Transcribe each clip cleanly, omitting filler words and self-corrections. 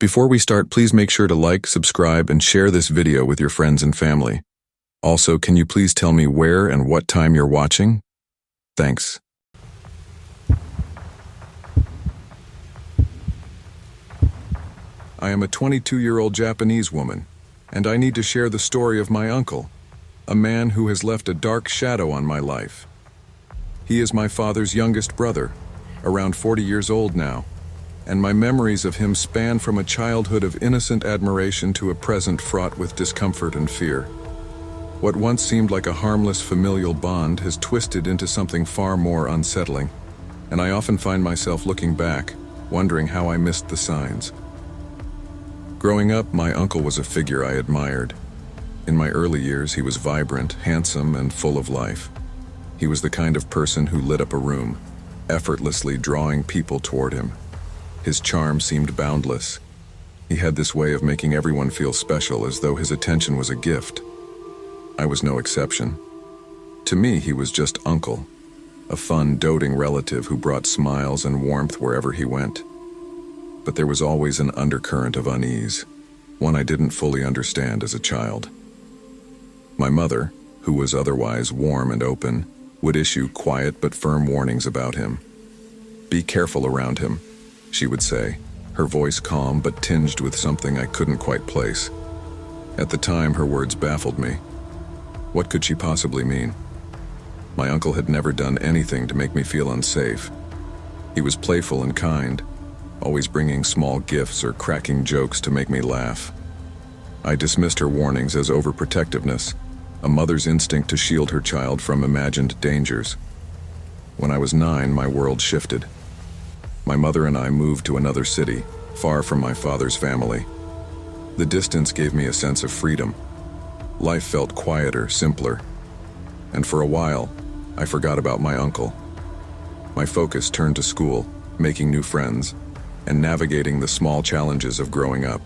Before we start, please make sure to like, subscribe, and share this video with your friends and family. Also, can you please tell me where and what time you're watching? Thanks. I am a 22-year-old Japanese woman, and I need to share the story of my uncle, a man who has left a dark shadow on my life. He is my father's youngest brother, around 40 years old now, and my memories of him span from a childhood of innocent admiration to a present fraught with discomfort and fear. What once seemed like a harmless familial bond has twisted into something far more unsettling, and I often find myself looking back, wondering how I missed the signs. Growing up, my uncle was a figure I admired. In my early years, he was vibrant, handsome, and full of life. He was the kind of person who lit up a room, effortlessly drawing people toward him. His charm seemed boundless. He had this way of making everyone feel special, as though his attention was a gift. I was no exception. To me, he was just Uncle, a fun, doting relative who brought smiles and warmth wherever he went. But there was always an undercurrent of unease, one I didn't fully understand as a child. My mother, who was otherwise warm and open, would issue quiet but firm warnings about him. "Be careful around him," she would say, her voice calm but tinged with something I couldn't quite place. At the time, her words baffled me. What could she possibly mean? My uncle had never done anything to make me feel unsafe. He was playful and kind, always bringing small gifts or cracking jokes to make me laugh. I dismissed her warnings as overprotectiveness, a mother's instinct to shield her child from imagined dangers. When I was 9, my world shifted. My mother and I moved to another city, far from my father's family. The distance gave me a sense of freedom. Life felt quieter, simpler. And for a while, I forgot about my uncle. My focus turned to school, making new friends, and navigating the small challenges of growing up.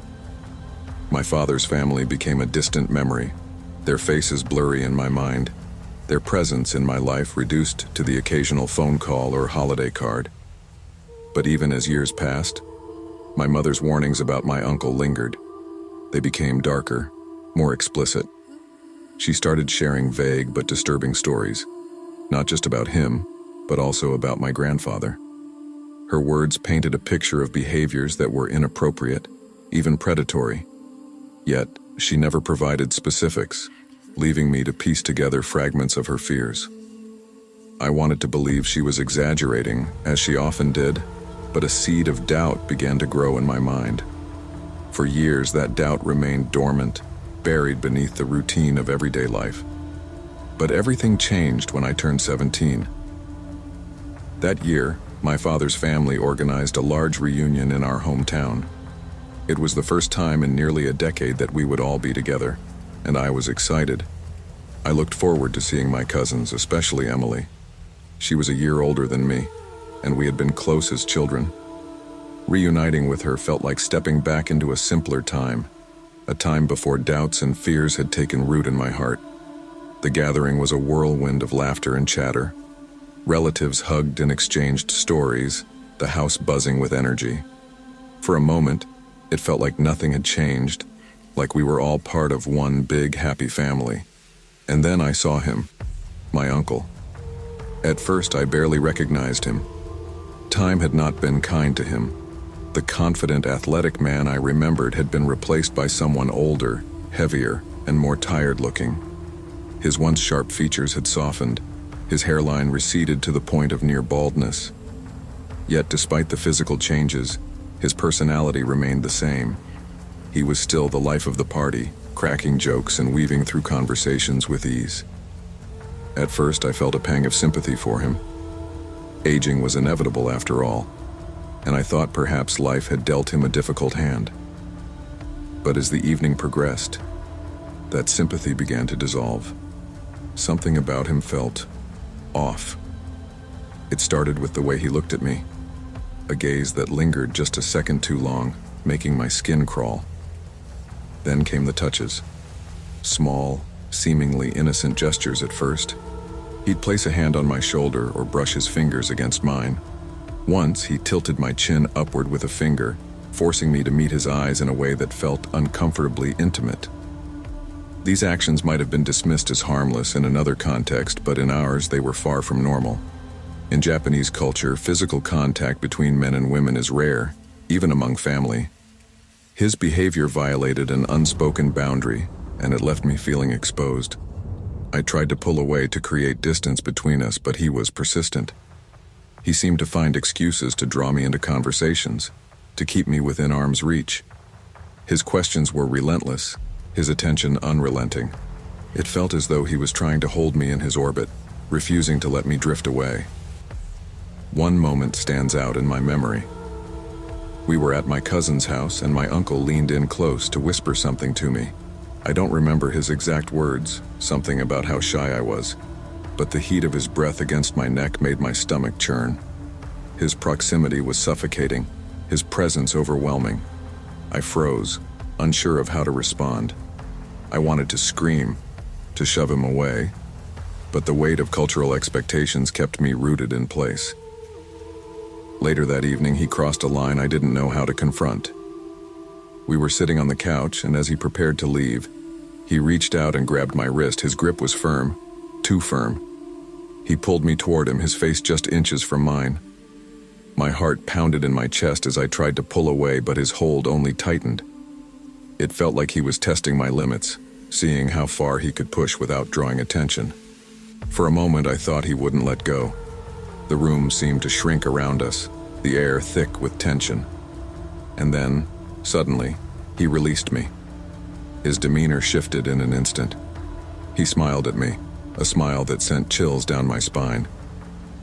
My father's family became a distant memory, their faces blurry in my mind, their presence in my life reduced to the occasional phone call or holiday card. But even as years passed, my mother's warnings about my uncle lingered. They became darker, more explicit. She started sharing vague but disturbing stories, not just about him, but also about my grandfather. Her words painted a picture of behaviors that were inappropriate, even predatory. Yet, she never provided specifics, leaving me to piece together fragments of her fears. I wanted to believe she was exaggerating, as she often did, but a seed of doubt began to grow in my mind. For years, that doubt remained dormant, buried beneath the routine of everyday life. But everything changed when I turned 17. That year, my father's family organized a large reunion in our hometown. It was the first time in nearly a decade that we would all be together, and I was excited. I looked forward to seeing my cousins, especially Emily. She was a year older than me, and we had been close as children. Reuniting with her felt like stepping back into a simpler time, a time before doubts and fears had taken root in my heart. The gathering was a whirlwind of laughter and chatter. Relatives hugged and exchanged stories, the house buzzing with energy. For a moment, it felt like nothing had changed, like we were all part of one big, happy family. And then I saw him, my uncle. At first, I barely recognized him. Time had not been kind to him. The confident, athletic man I remembered had been replaced by someone older, heavier, and more tired-looking. His once sharp features had softened. His hairline receded to the point of near baldness. Yet, despite the physical changes, his personality remained the same. He was still the life of the party, cracking jokes and weaving through conversations with ease. At first, I felt a pang of sympathy for him. Aging was inevitable after all, and I thought perhaps life had dealt him a difficult hand. But as the evening progressed, that sympathy began to dissolve. Something about him felt off. It started with the way he looked at me, a gaze that lingered just a second too long, making my skin crawl. Then came the touches. Small, seemingly innocent gestures at first. He'd place a hand on my shoulder or brush his fingers against mine. Once, he tilted my chin upward with a finger, forcing me to meet his eyes in a way that felt uncomfortably intimate. These actions might have been dismissed as harmless in another context, but in ours they were far from normal. In Japanese culture, physical contact between men and women is rare, even among family. His behavior violated an unspoken boundary, and it left me feeling exposed. I tried to pull away to create distance between us, but he was persistent. He seemed to find excuses to draw me into conversations, to keep me within arm's reach. His questions were relentless, his attention unrelenting. It felt as though he was trying to hold me in his orbit, refusing to let me drift away. One moment stands out in my memory. We were at my cousin's house, and my uncle leaned in close to whisper something to me. I don't remember his exact words, something about how shy I was, but the heat of his breath against my neck made my stomach churn. His proximity was suffocating, his presence overwhelming. I froze, unsure of how to respond. I wanted to scream, to shove him away, but the weight of cultural expectations kept me rooted in place. Later that evening, he crossed a line I didn't know how to confront. We were sitting on the couch, and as he prepared to leave, he reached out and grabbed my wrist. His grip was firm, too firm. He pulled me toward him, his face just inches from mine. My heart pounded in my chest as I tried to pull away, but his hold only tightened. It felt like he was testing my limits, seeing how far he could push without drawing attention. For a moment, I thought he wouldn't let go. The room seemed to shrink around us, the air thick with tension. And then, suddenly, he released me. His demeanor shifted in an instant. He smiled at me, a smile that sent chills down my spine,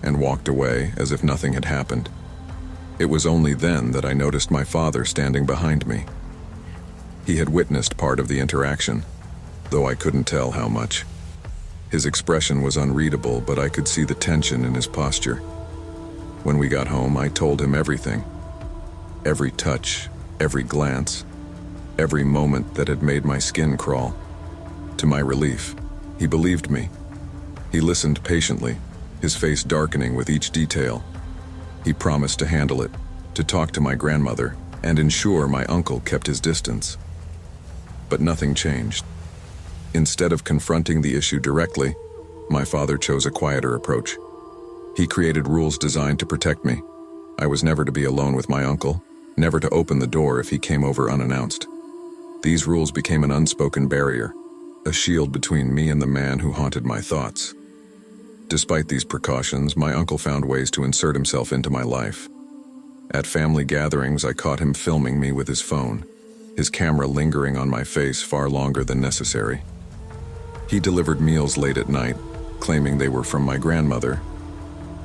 and walked away as if nothing had happened. It was only then that I noticed my father standing behind me. He had witnessed part of the interaction, though I couldn't tell how much. His expression was unreadable, but I could see the tension in his posture. When we got home, I told him everything. Every touch, every glance, every moment that had made my skin crawl. To my relief, he believed me. He listened patiently, his face darkening with each detail. He promised to handle it, to talk to my grandmother, and ensure my uncle kept his distance. But nothing changed. Instead of confronting the issue directly, my father chose a quieter approach. He created rules designed to protect me. I was never to be alone with my uncle, never to open the door if he came over unannounced. These rules became an unspoken barrier, a shield between me and the man who haunted my thoughts. Despite these precautions, my uncle found ways to insert himself into my life. At family gatherings, I caught him filming me with his phone, his camera lingering on my face far longer than necessary. He delivered meals late at night, claiming they were from my grandmother,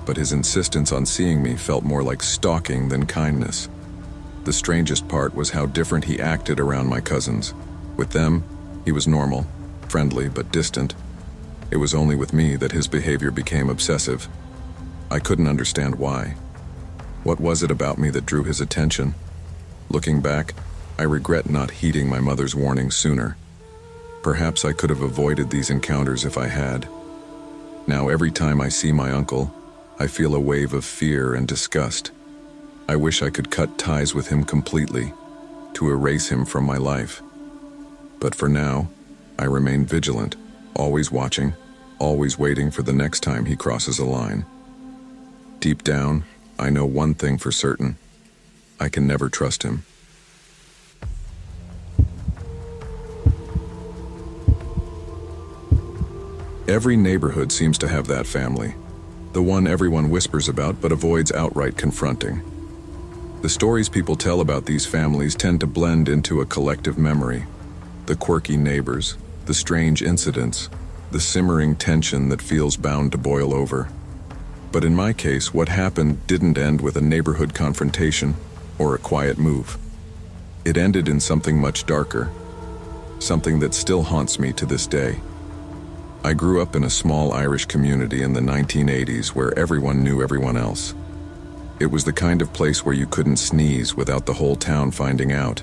but his insistence on seeing me felt more like stalking than kindness. The strangest part was how different he acted around my cousins. With them, he was normal, friendly but distant. It was only with me that his behavior became obsessive. I couldn't understand why. What was it about me that drew his attention? Looking back, I regret not heeding my mother's warning sooner. Perhaps I could have avoided these encounters if I had. Now every time I see my uncle, I feel a wave of fear and disgust. I wish I could cut ties with him completely, to erase him from my life. But for now, I remain vigilant, always watching, always waiting for the next time he crosses a line. Deep down, I know one thing for certain. I can never trust him. Every neighborhood seems to have that family, the one everyone whispers about but avoids outright confronting. The stories people tell about these families tend to blend into a collective memory. The quirky neighbors, the strange incidents, the simmering tension that feels bound to boil over. But in my case, what happened didn't end with a neighborhood confrontation or a quiet move. It ended in something much darker, something that still haunts me to this day. I grew up in a small Irish community in the 1980s where everyone knew everyone else. It was the kind of place where you couldn't sneeze without the whole town finding out.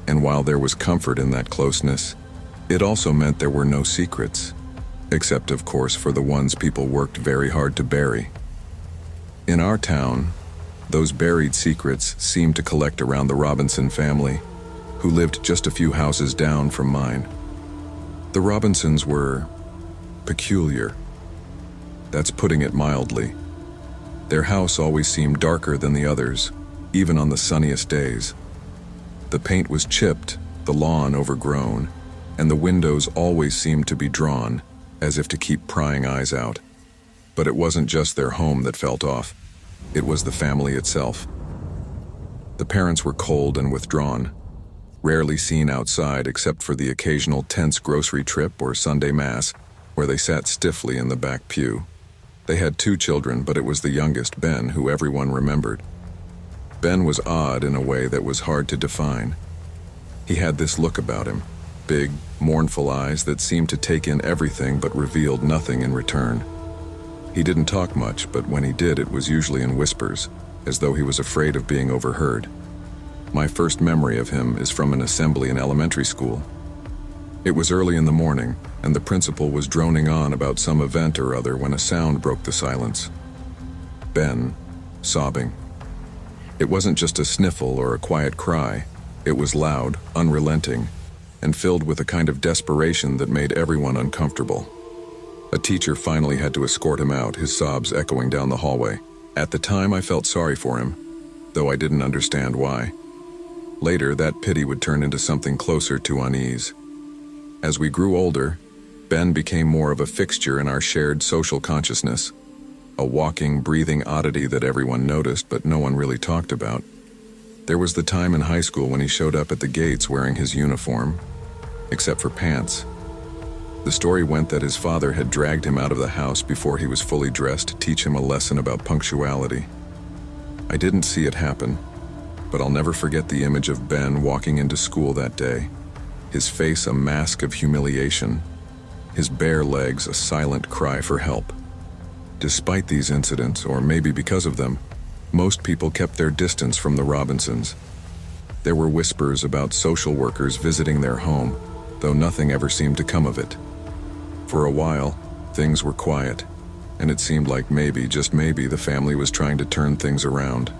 And while there was comfort in that closeness, it also meant there were no secrets, except of course for the ones people worked very hard to bury. In our town, Those buried secrets seemed to collect around the Robinson family, who lived just a few houses down from mine. The Robinsons were peculiar. That's putting it mildly. Their house always seemed darker than the others, even on the sunniest days. The paint was chipped, the lawn overgrown, and the windows always seemed to be drawn, as if to keep prying eyes out. But it wasn't just their home that felt off. It was the family itself. The parents were cold and withdrawn, rarely seen outside except for the occasional tense grocery trip or Sunday mass, where they sat stiffly in the back pew. They had 2 children, but it was the youngest, Ben, who everyone remembered. Ben was odd in a way that was hard to define. He had this look about him, big, mournful eyes that seemed to take in everything but revealed nothing in return. He didn't talk much, but when he did, it was usually in whispers, as though he was afraid of being overheard. My first memory of him is from an assembly in elementary school. It was early in the morning, and the principal was droning on about some event or other when a sound broke the silence. Ben, sobbing. It wasn't just a sniffle or a quiet cry. It was loud, unrelenting, and filled with a kind of desperation that made everyone uncomfortable. A teacher finally had to escort him out, his sobs echoing down the hallway. At the time, I felt sorry for him, though I didn't understand why. Later, that pity would turn into something closer to unease. As we grew older, Ben became more of a fixture in our shared social consciousness, a walking, breathing oddity that everyone noticed but no one really talked about. There was the time in high school when he showed up at the gates wearing his uniform, except for pants. The story went that his father had dragged him out of the house before he was fully dressed to teach him a lesson about punctuality. I didn't see it happen, but I'll never forget the image of Ben walking into school that day, his face a mask of humiliation, his bare legs a silent cry for help. Despite these incidents, or maybe because of them, most people kept their distance from the Robinsons. There were whispers about social workers visiting their home, though nothing ever seemed to come of it. For a while, things were quiet, and it seemed like maybe, just maybe, the family was trying to turn things around.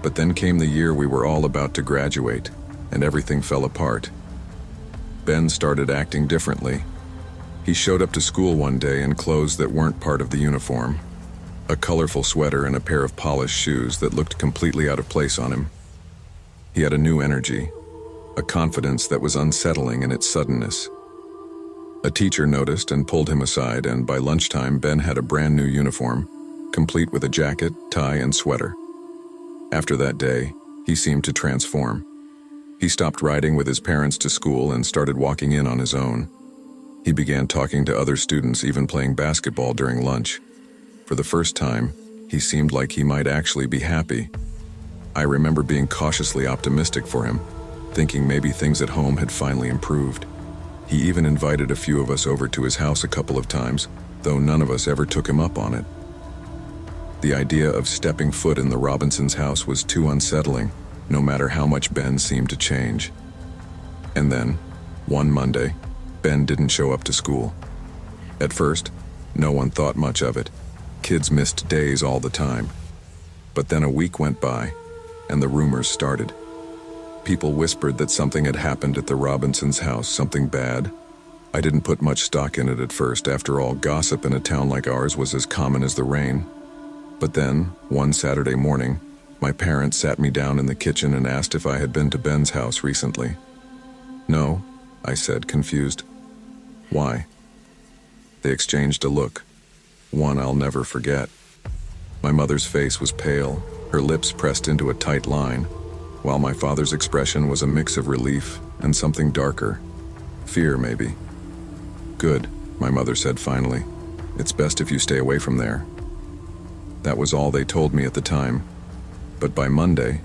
But then came the year we were all about to graduate, and everything fell apart. Ben started acting differently. He showed up to school one day in clothes that weren't part of the uniform, a colorful sweater and a pair of polished shoes that looked completely out of place on him. He had a new energy, a confidence that was unsettling in its suddenness. A teacher noticed and pulled him aside, and by lunchtime Ben had a brand new uniform, complete with a jacket, tie, and sweater. After that day, he seemed to transform. He stopped riding with his parents to school and started walking in on his own. He began talking to other students, even playing basketball during lunch. For the first time, he seemed like he might actually be happy. I remember being cautiously optimistic for him, thinking maybe things at home had finally improved. He even invited a few of us over to his house a couple of times, though none of us ever took him up on it. The idea of stepping foot in the Robinsons' house was too unsettling, no matter how much Ben seemed to change. And then, one Monday, Ben didn't show up to school. At first, no one thought much of it. Kids missed days all the time. But then a week went by, and the rumors started. People whispered that something had happened at the Robinsons' house, something bad. I didn't put much stock in it at first. After all, gossip in a town like ours was as common as the rain. But then, one Saturday morning, my parents sat me down in the kitchen and asked if I had been to Ben's house recently. No, I said, confused. Why? They exchanged a look, one I'll never forget. My mother's face was pale, her lips pressed into a tight line, while my father's expression was a mix of relief and something darker. Fear, maybe. Good, my mother said finally. It's best if you stay away from there. That was all they told me at the time. But by Monday,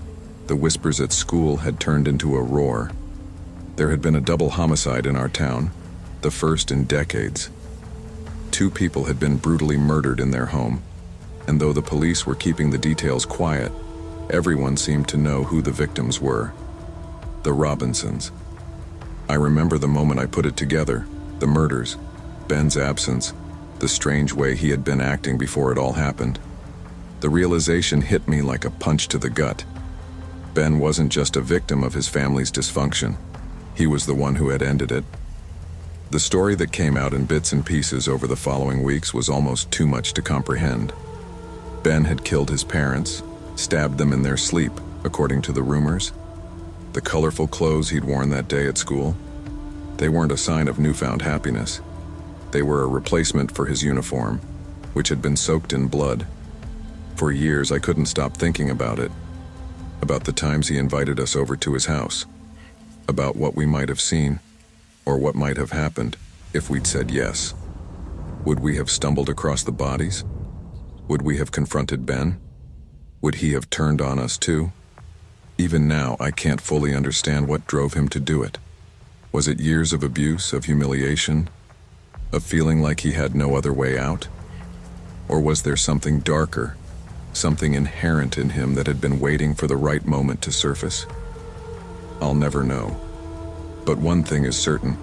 the whispers at school had turned into a roar. There had been a double homicide in our town, the first in decades. 2 people had been brutally murdered in their home, and though the police were keeping the details quiet, everyone seemed to know who the victims were. The Robinsons. I remember the moment I put it together, the murders, Ben's absence, the strange way he had been acting before it all happened. The realization hit me like a punch to the gut. Ben wasn't just a victim of his family's dysfunction. He was the one who had ended it. The story that came out in bits and pieces over the following weeks was almost too much to comprehend. Ben had killed his parents, stabbed them in their sleep, according to the rumors. The colorful clothes he'd worn that day at school, they weren't a sign of newfound happiness. They were a replacement for his uniform, which had been soaked in blood. For years, I couldn't stop thinking about it, about the times he invited us over to his house, about what we might have seen, or what might have happened if we'd said yes. Would we have stumbled across the bodies? Would we have confronted Ben? Would he have turned on us too? Even now, I can't fully understand what drove him to do it. Was it years of abuse, of humiliation, of feeling like he had no other way out? Or was there something darker, something inherent in him that had been waiting for the right moment to surface? I'll never know. But one thing is certain.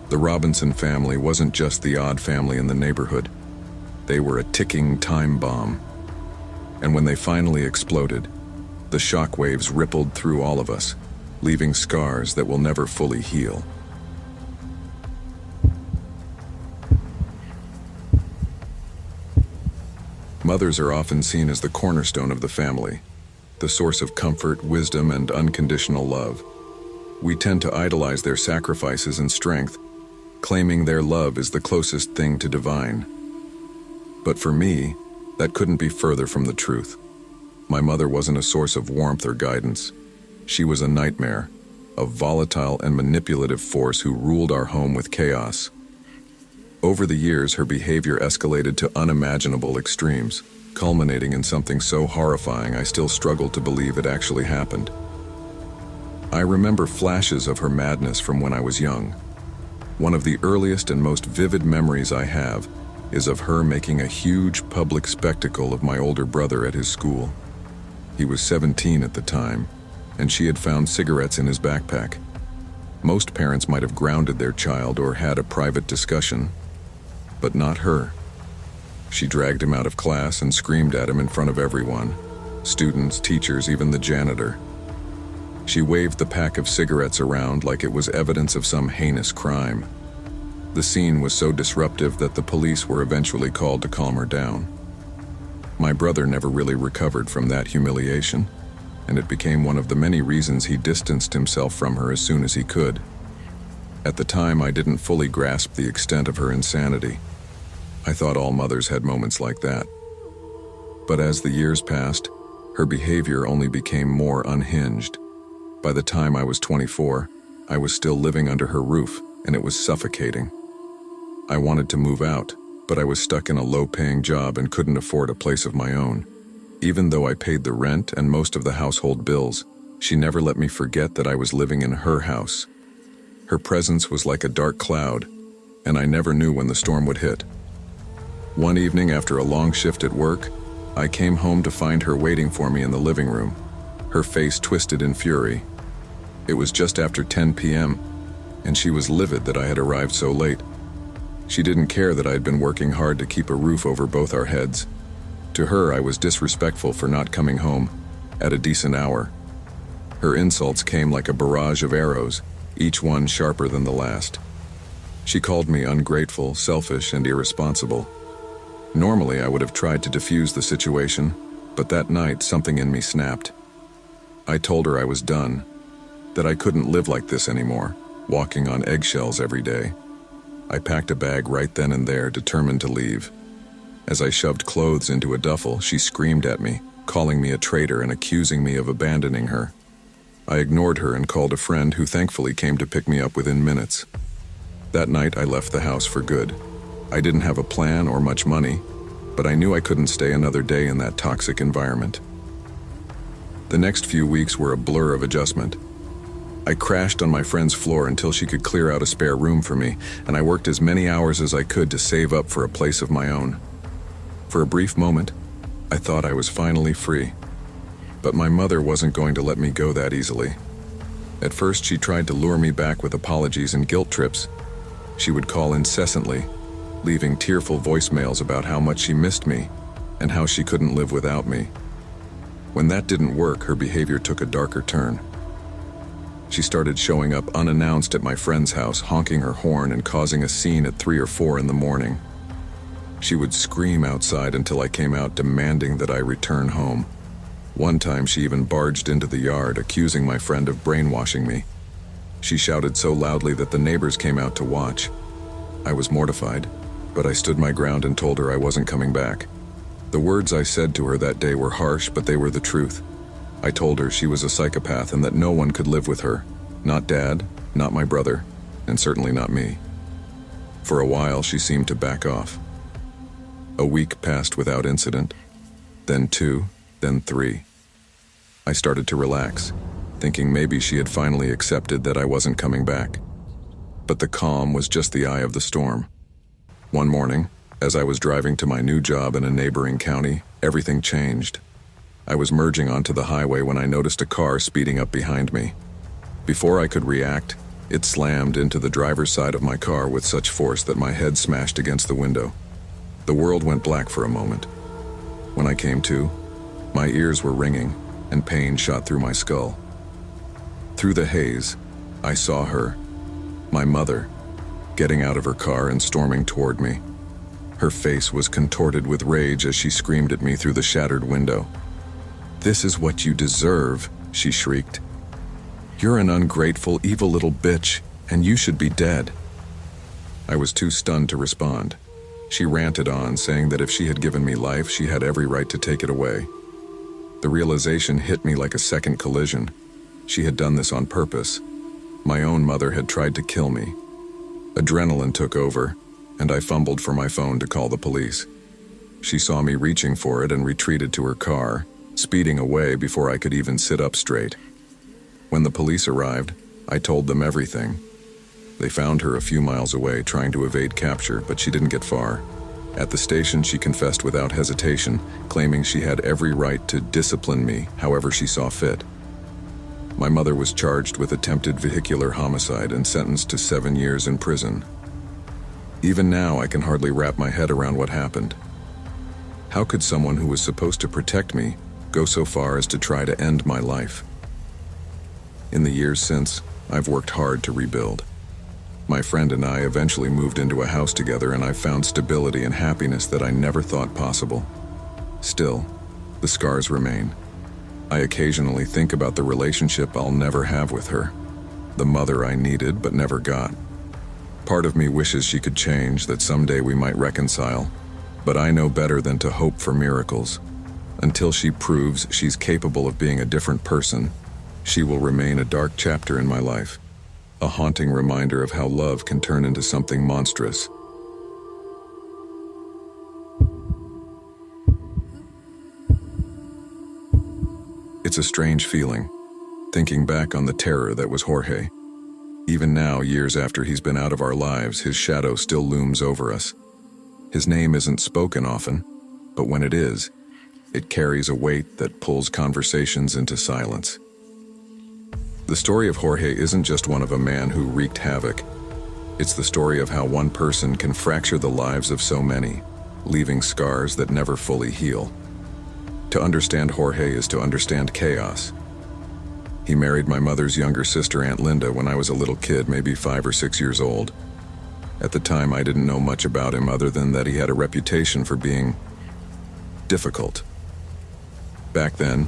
The Robinson family wasn't just the odd family in the neighborhood. They were a ticking time bomb. And when they finally exploded, the shockwaves rippled through all of us, leaving scars that will never fully heal. Mothers are often seen as the cornerstone of the family, the source of comfort, wisdom, and unconditional love. We tend to idolize their sacrifices and strength, claiming their love is the closest thing to divine. But for me, that couldn't be further from the truth. My mother wasn't a source of warmth or guidance. She was a nightmare, a volatile and manipulative force who ruled our home with chaos. Over the years, her behavior escalated to unimaginable extremes, culminating in something so horrifying I still struggle to believe it actually happened. I remember flashes of her madness from when I was young. One of the earliest and most vivid memories I have is of her making a huge public spectacle of my older brother at his school. He was 17 at the time, and she had found cigarettes in his backpack. Most parents might have grounded their child or had a private discussion, but not her. She dragged him out of class and screamed at him in front of everyone, students, teachers, even the janitor. She waved the pack of cigarettes around like it was evidence of some heinous crime. The scene was so disruptive that the police were eventually called to calm her down. My brother never really recovered from that humiliation, and it became one of the many reasons he distanced himself from her as soon as he could. At the time, I didn't fully grasp the extent of her insanity. I thought all mothers had moments like that. But as the years passed, her behavior only became more unhinged. By the time I was 24, I was still living under her roof, and it was suffocating. I wanted to move out, but I was stuck in a low-paying job and couldn't afford a place of my own. Even though I paid the rent and most of the household bills, she never let me forget that I was living in her house. Her presence was like a dark cloud, and I never knew when the storm would hit. One evening after a long shift at work, I came home to find her waiting for me in the living room, her face twisted in fury. It was just after 10 p.m., and she was livid that I had arrived so late. She didn't care that I had been working hard to keep a roof over both our heads. To her, I was disrespectful for not coming home at a decent hour. Her insults came like a barrage of arrows, each one sharper than the last. She called me ungrateful, selfish, and irresponsible. Normally, I would have tried to defuse the situation, but that night, something in me snapped. I told her I was done, that I couldn't live like this anymore, walking on eggshells every day. I packed a bag right then and there, determined to leave. As I shoved clothes into a duffel, she screamed at me, calling me a traitor and accusing me of abandoning her. I ignored her and called a friend who thankfully came to pick me up within minutes. That night, I left the house for good. I didn't have a plan or much money, but I knew I couldn't stay another day in that toxic environment. The next few weeks were a blur of adjustment. I crashed on my friend's floor until she could clear out a spare room for me, and I worked as many hours as I could to save up for a place of my own. For a brief moment, I thought I was finally free. But my mother wasn't going to let me go that easily. At first, she tried to lure me back with apologies and guilt trips. She would call incessantly, leaving tearful voicemails about how much she missed me, and how she couldn't live without me. When that didn't work, her behavior took a darker turn. She started showing up unannounced at my friend's house, honking her horn and causing a scene at 3 or 4 in the morning. She would scream outside until I came out, demanding that I return home. One time she even barged into the yard, accusing my friend of brainwashing me. She shouted so loudly that the neighbors came out to watch. I was mortified, but I stood my ground and told her I wasn't coming back. The words I said to her that day were harsh, but they were the truth. I told her she was a psychopath and that no one could live with her. Not Dad, not my brother, and certainly not me. For a while, she seemed to back off. A week passed without incident, then 2, then 3. I started to relax, thinking maybe she had finally accepted that I wasn't coming back. But the calm was just the eye of the storm. One morning, as I was driving to my new job in a neighboring county, everything changed. I was merging onto the highway when I noticed a car speeding up behind me. Before I could react, it slammed into the driver's side of my car with such force that my head smashed against the window. The world went black for a moment. When I came to, my ears were ringing and pain shot through my skull. Through the haze, I saw her, my mother, getting out of her car and storming toward me. Her face was contorted with rage as she screamed at me through the shattered window. "This is what you deserve," she shrieked. "You're an ungrateful, evil little bitch, and you should be dead." I was too stunned to respond. She ranted on, saying that if she had given me life, she had every right to take it away. The realization hit me like a second collision. She had done this on purpose. My own mother had tried to kill me. Adrenaline took over, and I fumbled for my phone to call the police. She saw me reaching for it and retreated to her car, speeding away before I could even sit up straight. When the police arrived, I told them everything. They found her a few miles away, trying to evade capture, but she didn't get far. At the station, she confessed without hesitation, claiming she had every right to discipline me however she saw fit. My mother was charged with attempted vehicular homicide and sentenced to 7 years in prison. Even now, I can hardly wrap my head around what happened. How could someone who was supposed to protect me go so far as to try to end my life? In the years since, I've worked hard to rebuild. My friend and I eventually moved into a house together, and I found stability and happiness that I never thought possible. Still, the scars remain. I occasionally think about the relationship I'll never have with her, the mother I needed but never got. Part of me wishes she could change, that someday we might reconcile, but I know better than to hope for miracles. Until she proves she's capable of being a different person, she will remain a dark chapter in my life, a haunting reminder of how love can turn into something monstrous. It's a strange feeling, thinking back on the terror that was Jorge. Even now, years after he's been out of our lives, his shadow still looms over us. His name isn't spoken often, but when it is, it carries a weight that pulls conversations into silence. The story of Jorge isn't just one of a man who wreaked havoc. It's the story of how one person can fracture the lives of so many, leaving scars that never fully heal. To understand Jorge is to understand chaos. He married my mother's younger sister, Aunt Linda, when I was a little kid, maybe 5 or 6 years old. At the time, I didn't know much about him other than that he had a reputation for being difficult. Back then,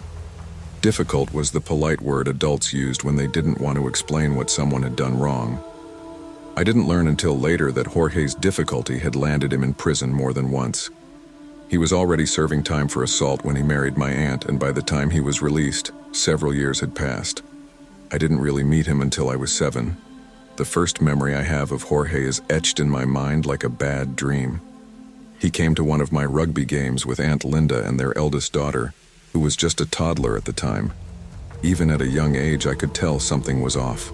difficult was the polite word adults used when they didn't want to explain what someone had done wrong. I didn't learn until later that Jorge's difficulty had landed him in prison more than once. He was already serving time for assault when he married my aunt, and by the time he was released, several years had passed. I didn't really meet him until I was 7. The first memory I have of Jorge is etched in my mind like a bad dream. He came to one of my rugby games with Aunt Linda and their eldest daughter, who was just a toddler at the time. Even at a young age, I could tell something was off.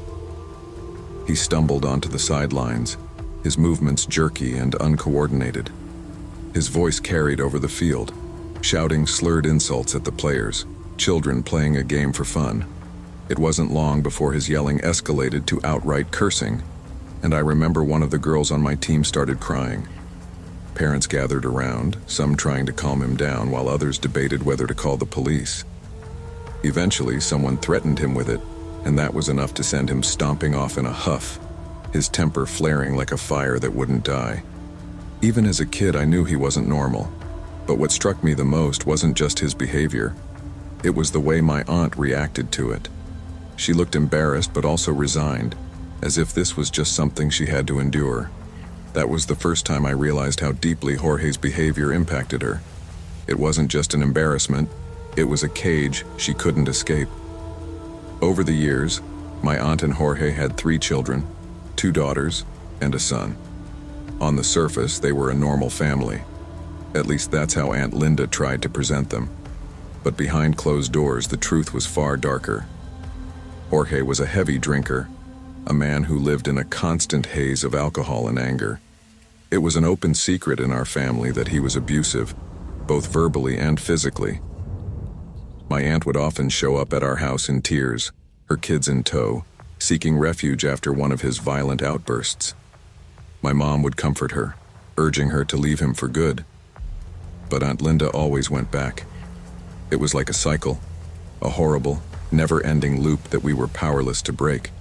He stumbled onto the sidelines, his movements jerky and uncoordinated. His voice carried over the field, shouting slurred insults at the players, children playing a game for fun. It wasn't long before his yelling escalated to outright cursing, and I remember one of the girls on my team started crying. Parents gathered around, some trying to calm him down while others debated whether to call the police. Eventually, someone threatened him with it, and that was enough to send him stomping off in a huff, his temper flaring like a fire that wouldn't die. Even as a kid, I knew he wasn't normal, but what struck me the most wasn't just his behavior. It was the way my aunt reacted to it. She looked embarrassed but also resigned, as if this was just something she had to endure. That was the first time I realized how deeply Jorge's behavior impacted her. It wasn't just an embarrassment, it was a cage she couldn't escape. Over the years, my aunt and Jorge had 3 children, 2 daughters, and a son. On the surface, they were a normal family. At least that's how Aunt Linda tried to present them. But behind closed doors, the truth was far darker. Jorge was a heavy drinker, a man who lived in a constant haze of alcohol and anger. It was an open secret in our family that he was abusive, both verbally and physically. My aunt would often show up at our house in tears, her kids in tow, seeking refuge after one of his violent outbursts. My mom would comfort her, urging her to leave him for good. But Aunt Linda always went back. It was like a cycle, a horrible, never-ending loop that we were powerless to break.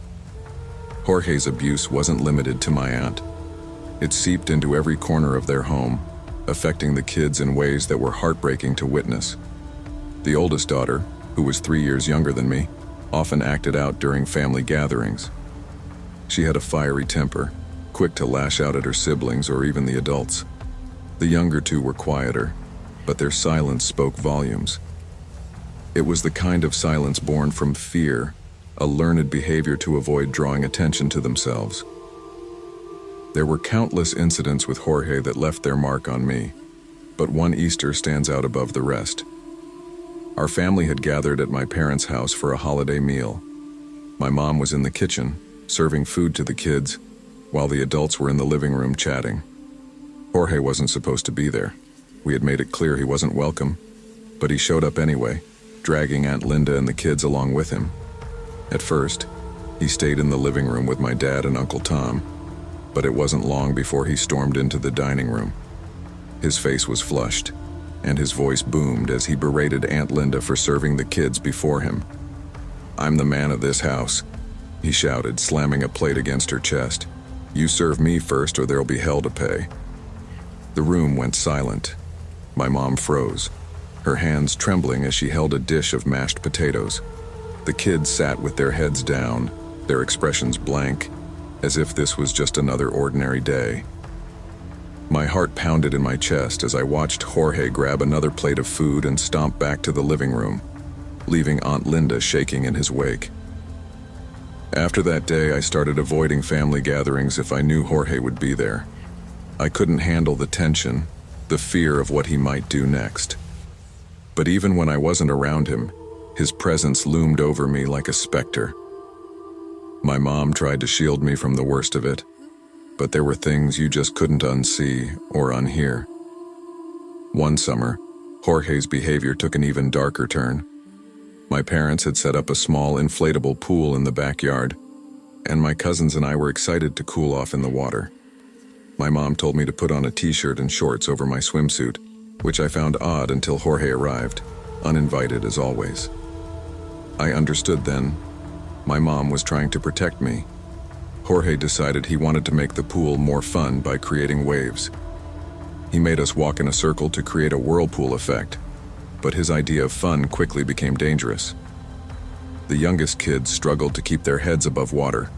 Jorge's abuse wasn't limited to my aunt. It seeped into every corner of their home, affecting the kids in ways that were heartbreaking to witness. The oldest daughter, who was 3 years younger than me, often acted out during family gatherings. She had a fiery temper, quick to lash out at her siblings or even the adults. The younger 2 were quieter, but their silence spoke volumes. It was the kind of silence born from fear, a learned behavior to avoid drawing attention to themselves. There were countless incidents with Jorge that left their mark on me, but one Easter stands out above the rest. Our family had gathered at my parents' house for a holiday meal. My mom was in the kitchen, serving food to the kids, while the adults were in the living room chatting. Jorge wasn't supposed to be there. We had made it clear he wasn't welcome, but he showed up anyway, dragging Aunt Linda and the kids along with him. At first, he stayed in the living room with my dad and Uncle Tom, but it wasn't long before he stormed into the dining room. His face was flushed, and his voice boomed as he berated Aunt Linda for serving the kids before him. "I'm the man of this house," he shouted, slamming a plate against her chest. "You serve me first or there'll be hell to pay." The room went silent. My mom froze, her hands trembling as she held a dish of mashed potatoes. The kids sat with their heads down, their expressions blank, as if this was just another ordinary day. My heart pounded in my chest as I watched Jorge grab another plate of food and stomp back to the living room, leaving Aunt Linda shaking in his wake. After that day, I started avoiding family gatherings if I knew Jorge would be there. I couldn't handle the tension, the fear of what he might do next. But even when I wasn't around him, his presence loomed over me like a specter. My mom tried to shield me from the worst of it, but there were things you just couldn't unsee or unhear. One summer, Jorge's behavior took an even darker turn. My parents had set up a small inflatable pool in the backyard, and my cousins and I were excited to cool off in the water. My mom told me to put on a t-shirt and shorts over my swimsuit, which I found odd until Jorge arrived, uninvited as always. I understood then. My mom was trying to protect me. Jorge decided he wanted to make the pool more fun by creating waves. He made us walk in a circle to create a whirlpool effect, but his idea of fun quickly became dangerous. The youngest kids struggled to keep their heads above water,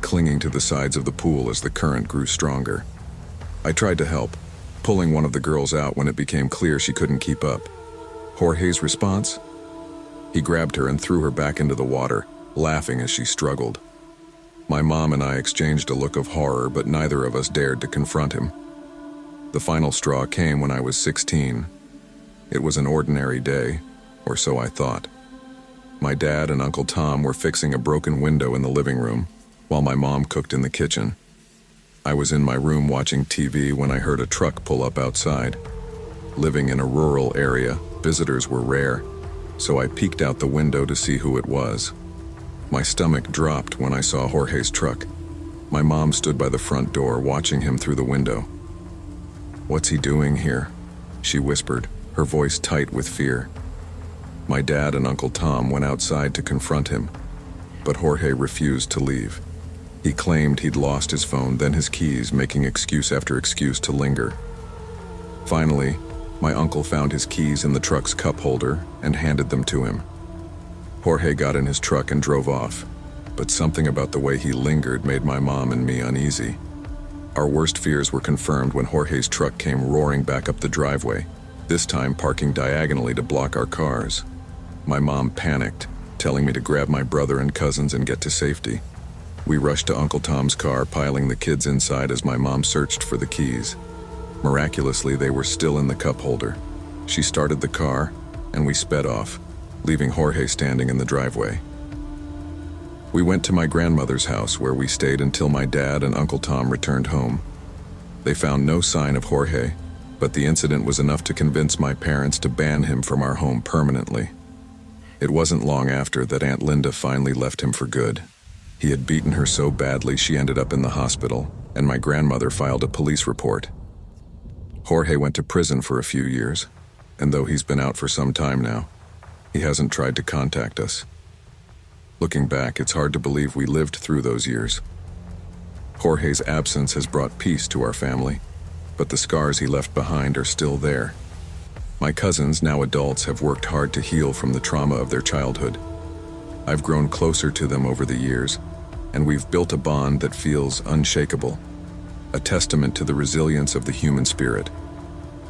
clinging to the sides of the pool as the current grew stronger. I tried to help, pulling one of the girls out when it became clear she couldn't keep up. Jorge's response? He grabbed her and threw her back into the water, laughing as she struggled. My mom and I exchanged a look of horror, but neither of us dared to confront him. The final straw came when I was 16. It was an ordinary day, or so I thought. My dad and Uncle Tom were fixing a broken window in the living room, while my mom cooked in the kitchen. I was in my room watching TV when I heard a truck pull up outside. Living in a rural area, visitors were rare, so I peeked out the window to see who it was. My stomach dropped when I saw Jorge's truck. My mom stood by the front door watching him through the window. "What's he doing here?" she whispered, her voice tight with fear. My dad and Uncle Tom went outside to confront him, but Jorge refused to leave. He claimed he'd lost his phone, then his keys, making excuse after excuse to linger. Finally, my uncle found his keys in the truck's cup holder and handed them to him. Jorge got in his truck and drove off, but something about the way he lingered made my mom and me uneasy. Our worst fears were confirmed when Jorge's truck came roaring back up the driveway, this time parking diagonally to block our cars. My mom panicked, telling me to grab my brother and cousins and get to safety. We rushed to Uncle Tom's car, piling the kids inside as my mom searched for the keys. Miraculously, they were still in the cup holder. She started the car, and we sped off, leaving Jorge standing in the driveway. We went to my grandmother's house, where we stayed until my dad and Uncle Tom returned home. They found no sign of Jorge, but the incident was enough to convince my parents to ban him from our home permanently. It wasn't long after that Aunt Linda finally left him for good. He had beaten her so badly she ended up in the hospital, and my grandmother filed a police report. Jorge went to prison for a few years, and though he's been out for some time now, he hasn't tried to contact us. Looking back, it's hard to believe we lived through those years. Jorge's absence has brought peace to our family, but the scars he left behind are still there. My cousins, now adults, have worked hard to heal from the trauma of their childhood. I've grown closer to them over the years, and we've built a bond that feels unshakable, a testament to the resilience of the human spirit.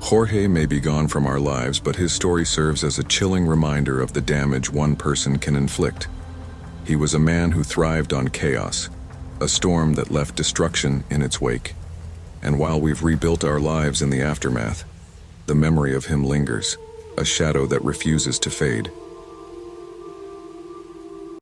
Jorge may be gone from our lives, but his story serves as a chilling reminder of the damage one person can inflict. He was a man who thrived on chaos, a storm that left destruction in its wake. And while we've rebuilt our lives in the aftermath, the memory of him lingers, a shadow that refuses to fade.